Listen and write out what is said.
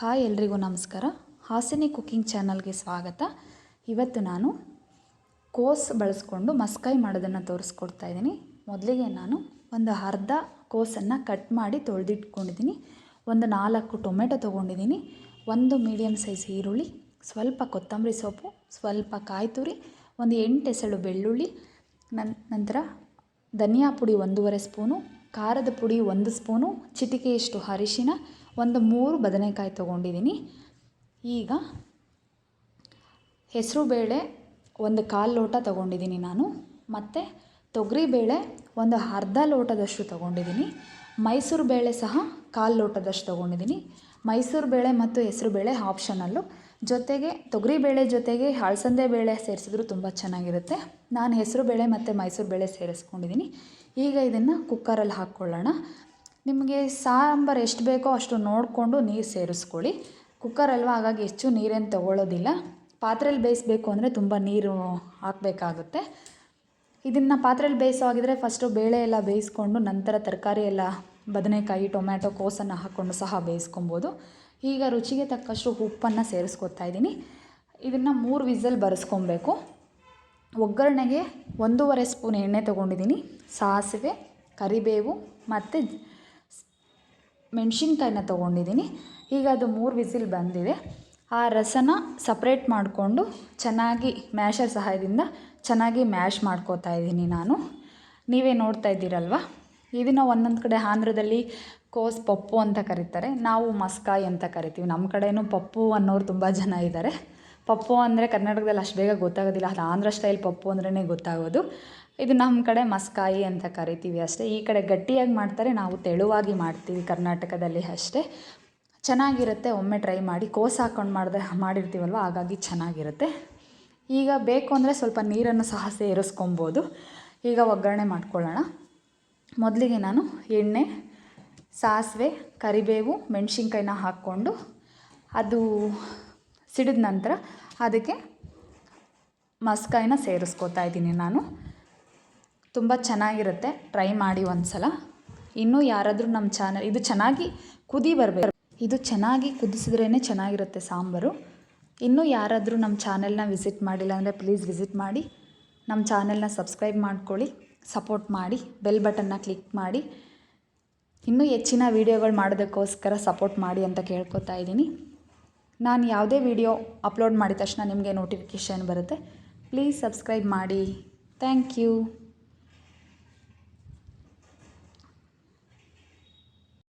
Hi ಎಲ್ರಿಗೂ ನಮಸ್ಕಾರ. Hasini cooking ಚಾನಲ್ಗೆ ಸ್ವಾಗತ. ಇವತ್ತು ನಾನು ಕೋಸು ಬಳಸ್ಕೊಂಡು ಮಸ್ಕಾಯಿ ಮಾಡೋದನ್ನು ತೋರಿಸ್ಕೊಡ್ತಾ ಇದ್ದೀನಿ. ಮೊದಲಿಗೆ ನಾನು ಒಂದು ಅರ್ಧ ಕೋಸನ್ನು ಕಟ್ ಮಾಡಿ ತೊಳೆದಿಟ್ಕೊಂಡಿದ್ದೀನಿ. ಒಂದು 4 ಟೊಮೆಟೊ ತೊಗೊಂಡಿದ್ದೀನಿ. ಒಂದು ಮೀಡಿಯಮ್ ಸೈಜ್ ಈರುಳ್ಳಿ, ಸ್ವಲ್ಪ ಕೊತ್ತಂಬರಿ ಸೊಪ್ಪು, ಸ್ವಲ್ಪ ಕಾಯಿ ತುರಿ, ಒಂದು 8 ಎಸಳು ಬೆಳ್ಳುಳ್ಳಿ, ನಂತರ ಧನಿಯಾ ಪುಡಿ 1.5 ಸ್ಪೂನು, ಖಾರದ ಪುಡಿ 1 ಸ್ಪೂನು, ಚಿಟಿಕೆಯಷ್ಟು ಅರಿಶಿನ, ಒಂದು 3 ಬದನೆಕಾಯಿ ತೊಗೊಂಡಿದ್ದೀನಿ. ಈಗ ಹೆಸರುಬೇಳೆ ಒಂದು 1/4 ಲೋಟ ತೊಗೊಂಡಿದ್ದೀನಿ ನಾನು. ಮತ್ತು ತೊಗರಿಬೇಳೆ ಒಂದು ಅರ್ಧ ಲೋಟದಷ್ಟು ತೊಗೊಂಡಿದ್ದೀನಿ. ಮೈಸೂರು ಬೇಳೆ ಸಹ 1/4 ಲೋಟದಷ್ಟು ತೊಗೊಂಡಿದ್ದೀನಿ. ಮೈಸೂರು ಬೇಳೆ ಮತ್ತು ಹೆಸರುಬೇಳೆ ಆಪ್ಷನಲ್ಲು. ಜೊತೆಗೆ ತೊಗರಿಬೇಳೆ ಜೊತೆಗೆ ಅಲಸಂದೆ ಬೇಳೆ ಸೇರಿಸಿದ್ರು ತುಂಬ ಚೆನ್ನಾಗಿರುತ್ತೆ. ನಾನು ಹೆಸರುಬೇಳೆ ಮತ್ತು ಮೈಸೂರು ಬೇಳೆ ಸೇರಿಸ್ಕೊಂಡಿದ್ದೀನಿ. ಈಗ ಇದನ್ನು ಕುಕ್ಕರಲ್ಲಿ ಹಾಕ್ಕೊಳ್ಳೋಣ. ನಿಮಗೆ ಸಾಂಬಾರು ಎಷ್ಟು ಬೇಕೋ ಅಷ್ಟು ನೋಡಿಕೊಂಡು ನೀರು ಸೇರಿಸ್ಕೊಳ್ಳಿ. ಕುಕ್ಕರ್ ಅಲ್ವಾ, ಹಾಗಾಗಿ ಹೆಚ್ಚು ನೀರೇನು ತೊಗೊಳ್ಳೋದಿಲ್ಲ. ಪಾತ್ರೆಯಲ್ಲಿ ಬೇಯಿಸಬೇಕು ಅಂದರೆ ತುಂಬ ನೀರು ಹಾಕಬೇಕಾಗುತ್ತೆ. ಇದನ್ನು ಪಾತ್ರೆಯಲ್ಲಿ ಬೇಯಿಸೋ ಆಗಿದ್ರೆ ಫಸ್ಟು ಬೇಳೆ ಎಲ್ಲ ಬೇಯಿಸ್ಕೊಂಡು ನಂತರ ತರಕಾರಿ ಎಲ್ಲ ಬದನೆಕಾಯಿ, ಟೊಮ್ಯಾಟೊ, ಕೋಸನ್ನು ಹಾಕ್ಕೊಂಡು ಸಹ ಬೇಯಿಸ್ಕೊಬೋದು. ಈಗ ರುಚಿಗೆ ತಕ್ಕಷ್ಟು ಉಪ್ಪನ್ನು ಸೇರಿಸ್ಕೊತಾ ಇದ್ದೀನಿ. ಇದನ್ನು 3 ವಿಸಲ್ ಬರೆಸ್ಕೊಬೇಕು. ಒಗ್ಗರಣೆಗೆ 1.5 ಸ್ಪೂನ್ ಎಣ್ಣೆ ತೊಗೊಂಡಿದ್ದೀನಿ. ಸಾಸಿವೆ, ಕರಿಬೇವು ಮತ್ತು ಮೆಣಸಿನ್ಕಾಯಿನ ತೊಗೊಂಡಿದ್ದೀನಿ. ಈಗ ಅದು 3 ವಿಸಿಲ್ ಬಂದಿದೆ. ಆ ರಸನ ಸಪ್ರೇಟ್ ಮಾಡಿಕೊಂಡು ಚೆನ್ನಾಗಿ ಮ್ಯಾಶರ್ ಸಹಾಯದಿಂದ ಚೆನ್ನಾಗಿ ಮ್ಯಾಶ್ ಮಾಡ್ಕೋತಾ ಇದ್ದೀನಿ ನಾನು. ನೀವೇ ನೋಡ್ತಾ ಇದ್ದೀರಲ್ವ. ಇದನ್ನು ಒಂದೊಂದು ಕಡೆ ಆಂಧ್ರದಲ್ಲಿ ಕೋಸು ಪಪ್ಪು ಅಂತ ಕರೀತಾರೆ. ನಾವು ಮಸ್ಕಾಯಿ ಅಂತ ಕರಿತೀವಿ. ನಮ್ಮ ಕಡೆಯೂ ಪಪ್ಪು ಅನ್ನೋರು ತುಂಬ ಜನ ಇದ್ದಾರೆ. ಪಪ್ಪು ಅಂದರೆ ಕರ್ನಾಟಕದಲ್ಲಿ ಅಷ್ಟು ಬೇಗ ಗೊತ್ತಾಗೋದಿಲ್ಲ. ಅದು ಆಂಧ್ರ ಸ್ಟೈಲ್ ಪಪ್ಪು ಅಂದ್ರೇ ಗೊತ್ತಾಗೋದು. ಇದು ನಮ್ಮ ಕಡೆ ಮಸ್ಕಾಯಿ ಅಂತ ಕರಿತೀವಿ ಅಷ್ಟೇ. ಈ ಕಡೆ ಗಟ್ಟಿಯಾಗಿ ಮಾಡ್ತಾರೆ, ನಾವು ತೆಳುವಾಗಿ ಮಾಡ್ತೀವಿ ಕರ್ನಾಟಕದಲ್ಲಿ ಅಷ್ಟೇ. ಚೆನ್ನಾಗಿರುತ್ತೆ, ಒಮ್ಮೆ ಟ್ರೈ ಮಾಡಿ. ಕೋಸು ಹಾಕ್ಕೊಂಡು ಮಾಡಿರ್ತೀವಲ್ವ, ಹಾಗಾಗಿ ಚೆನ್ನಾಗಿರುತ್ತೆ. ಈಗ ಬೇಕು ಅಂದರೆ ಸ್ವಲ್ಪ ನೀರನ್ನು ಸಹ ಸೇರಿಸ್ಕೊಬೋದು. ಈಗ ಒಗ್ಗರಣೆ ಮಾಡ್ಕೊಳ್ಳೋಣ. ಮೊದಲಿಗೆ ನಾನು ಎಣ್ಣೆ, ಸಾಸಿವೆ, ಕರಿಬೇವು, ಮೆಣಸಿನ್ಕಾಯಿನ ಹಾಕ್ಕೊಂಡು ಅದು ಸಿಡಿದ ನಂತರ ಅದಕ್ಕೆ ಮಸ್ಕಾಯಿನ ಸೇರಿಸ್ಕೊತಾ ಇದ್ದೀನಿ ನಾನು. ತುಂಬ ಚೆನ್ನಾಗಿರುತ್ತೆ, ಟ್ರೈ ಮಾಡಿ ಒಂದು ಸಲ. ಇನ್ನೂ ಯಾರಾದರೂ ನಮ್ಮ ಚಾನಲ್ ಇದು ಚೆನ್ನಾಗಿ ಬರಬೇಕು. ಇದು ಚೆನ್ನಾಗಿ ಕುದಿಸಿದ್ರೇ ಚೆನ್ನಾಗಿರುತ್ತೆ ಸಾಂಬಾರು. ಇನ್ನೂ ಯಾರಾದರೂ ನಮ್ಮ ಚಾನೆಲ್ನ ವಿಸಿಟ್ ಮಾಡಿಲ್ಲ ಅಂದರೆ ಪ್ಲೀಸ್ ವಿಸಿಟ್ ಮಾಡಿ. ನಮ್ಮ ಚಾನೆಲ್ನ ಸಬ್ಸ್ಕ್ರೈಬ್ ಮಾಡ್ಕೊಳ್ಳಿ, ಸಪೋರ್ಟ್ ಮಾಡಿ, ಬೆಲ್ ಬಟನ್ನ ಕ್ಲಿಕ್ ಮಾಡಿ. ಇನ್ನೂ ಹೆಚ್ಚಿನ ವೀಡಿಯೋಗಳು ಮಾಡೋದಕ್ಕೋಸ್ಕರ ಸಪೋರ್ಟ್ ಮಾಡಿ ಅಂತ ಕೇಳ್ಕೊತಾ ಇದ್ದೀನಿ. ನಾನು ಯಾವುದೇ ವಿಡಿಯೋ ಅಪ್ಲೋಡ್ ಮಾಡಿದ ತಕ್ಷಣ ನಿಮಗೆ ನೋಟಿಫಿಕೇಷನ್ ಬರುತ್ತೆ. ಪ್ಲೀಸ್ ಸಬ್ಸ್ಕ್ರೈಬ್ ಮಾಡಿ. Thank you.